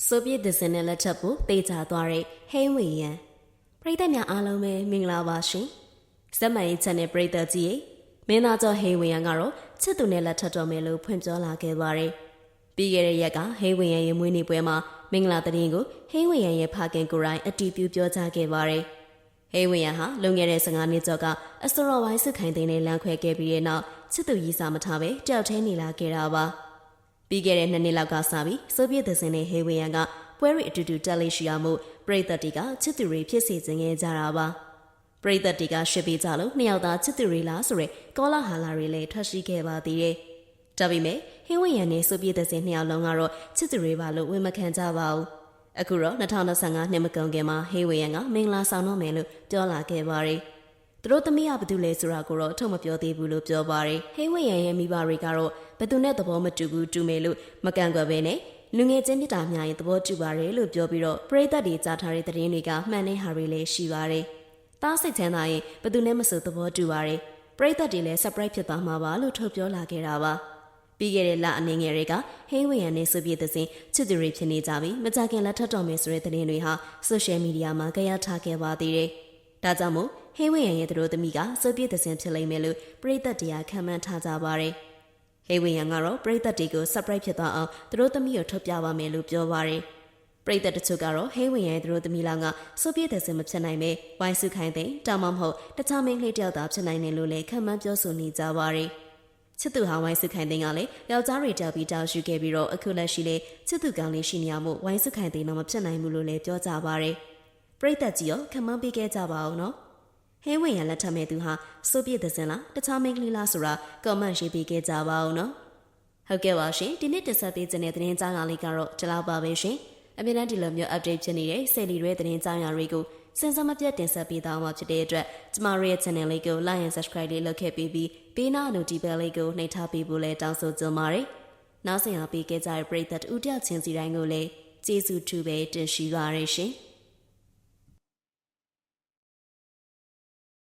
ဆိုဗီယက်ဒဇင်နဲ့လက်ထပ်ဖို့တေချာသွားတဲ့ဟိန်းဝေယံပရိသတ်များအားလုံးပဲမင်္ဂလာပါရှင်။စက်မှန်ရေးချက်နဲ့ပရိသတ်ကြီးမင်းသားကျော်ဟိန်းဝေယံကတော့ချစ်သူနဲ့လက်ထပ်တော်မယ်လို့ဖွင့်ပြောလာခဲ့ပါတယ်။ပြီးခဲ့တဲ့ရက်ကဟိန်းဝေယံရဲ့မွေးနေ့ပွဲမှာမင်္ဂလာသတင်းကိုဟိန်းဝေယံရဲ့ဖခင်ကိုယ်တိုင်အတည်ပြုပြောကြားခဲ့ပါတယ်။ဟိန်းဝေယံဟာလွန်ခဲ့တဲ့15နှစ်ကျော်ကအစတော်ဝိုင်းစစ်ခိုင်သိန်းနဲ့လမ်းခွဲခဲ့ပြီးတဲ့နောက်ချစ်သူရည်စားမထားပဲတယောက်တည်းနေလာခဲ့တာပါ။ပြီးခဲ့တဲ့2နှစ်လောက်ကစပြီးဆိုဗီယက်ဒဇင်နဲ့ဟိန်းဝေယံကပွဲရီအတူတူတက်လေးရှိရမှုပရိသတ်တွေကချစ်သူတွေဖြစ်စေခြင်းခဲ့ကြတာပါပရိသတ်တွေကရှစ်ပေးကြလို့နှစ်ယောက်သားချစ်သူတွေလားဆိုရဲကောလာဟာလာတွေလည်းထွက်ရှိခဲ့ပါသေးတယ်ဒါပေမဲ့ဟင်းဝရံနဲ့ဆိုဗီယက်ဒဇင်နှစ်ယောက်လုံးကတော့ချစ်သူတွေပါလို့ဝန်မခံကြပါဘူးအခုတော့2025နှစ်မကုန်ခင်မှာဟင်းဝရံကမင်္ဂလာဆောင်တော့မယ်လို့ပြောလာခဲ့ပါတယ်သူတို့သမီးကဘာတူလဲဆိုတာကိုတော့ထုတ်မပြောသေးဘူးလို့ပြောပါတယ်ဟင်းဝရံရဲ့မိဘတွေကတော့ဘသူနဲ့သဘောမတူဘူးတူမယ်လို့မကန်ကွယ်ပဲနဲ့လူငယ်ချင်းမြတ်တာများရင်သဘောတူပါတယ်လို့ပြောပြီးတော့ပရိသတ်တွေကြားထားတဲ့သတင်းတွေကမှန်တဲ့ဟာတွေလည်းရှိပါတယ်။တားစိတ်ချမ်းသာရင်ဘယ်သူနဲ့မဆိုသဘောတူပါတယ်။ပရိသတ်တွေလည်း surprise ဖြစ်သွားမှာပါလို့ထုတ်ပြောလာခဲ့တာပါ။ပြီးခဲ့တဲ့လအနေငယ်တွေကဟိန်းဝေယံနဲ့ဆိုဗီယက်ဒဇင်ချစ်သူတွေဖြစ်နေကြပြီးမကြခင်လက်ထပ်တော်မယ်ဆိုတဲ့သတင်းတွေဟာ social media မှာကြရထားခဲ့ပါသေးတယ်။ဒါကြောင့်မို့ဟိန်းဝေယံရဲ့သူတို့သမီးကဆိုဗီယက်ဒဇင်ဖြစ်လိမ့်မယ်လို့ပရိသတ်တွေကခံမှန်းထားကြပါတယ်။ဟေးဝေယံကတော့ပရိသတ်တွေကို surprise ဖြစ်သွားအောင်သူတို့သမီးကိုထုတ်ပြပါမယ်လို့ပြောပါတယ်။ပရိသတ်တချို့ကတော့ဟေးဝေယံရဲ့သူတို့သမီးလောက်ကဆိုဗီယက်ဒဇင်မဖြစ်နိုင်ပဲဝိုင်းစုခိုင်းတဲ့တောင်မမဟုတ်တခြားမင်းကလေးတယောက်သာဖြစ်နိုင်တယ်လို့လည်းခံမှန်းပြောဆိုနေကြပါတယ်။ချစ်သူဟာဝိုင်းစုခိုင်းတဲ့ကလည်းယောက်ျားတွေတောက်ပြီးတောက်ယူခဲ့ပြီးတော့အခုလက်ရှိလေချစ်သူကောင်လေးရှိနေရမို့ဝိုင်းစုခိုင်းတဲ့တော့မဖြစ်နိုင်ဘူးလို့လည်းပြောကြပါတယ်။ပရိသတ်ကြီးရောခံမှန်းပေးခဲ့ကြပါအောင်နော်။ဟင်းဝေယံလက်ထပ်မဲ့သူဟာဆိုဗီယက်ဒဇင်လားတခြားမင်းကလေးလားဆိုတာကွန်မန့်ရေးပေးခဲ့ကြပါအောင်နော်ဟုတ်ကဲ့ပါရှင်ဒီနေ့တင်ဆက်ပေးခြင်းတဲ့သတင်းကြားရလေးကတော့ဒီလောက်ပါပဲရှင်အမြဲတမ်းဒီလိုမျိုး update ဖြစ်နေတဲ့ဆယ်လီတွေသတင်းကြားရတွေကိုစင်စမပြတ်တင်ဆက်ပေးသွားမှာဖြစ်တဲ့အတွက်ကျမတို့ရဲ့ channel လေးကို like and subscribe လေးလုပ်ခဲ့ပြီးပေးနာ notification လေးကိုနှိပ်ထားပေးဖို့လည်းတောင်းဆိုကြပါတယ်နောက်ဆက်ရပေးခဲ့ကြတဲ့ပရိသတ်ဦးတယောက်ချင်းစီတိုင်းကိုလည်းကျေးဇူးထူးပဲတင်ရှိပါရရှင်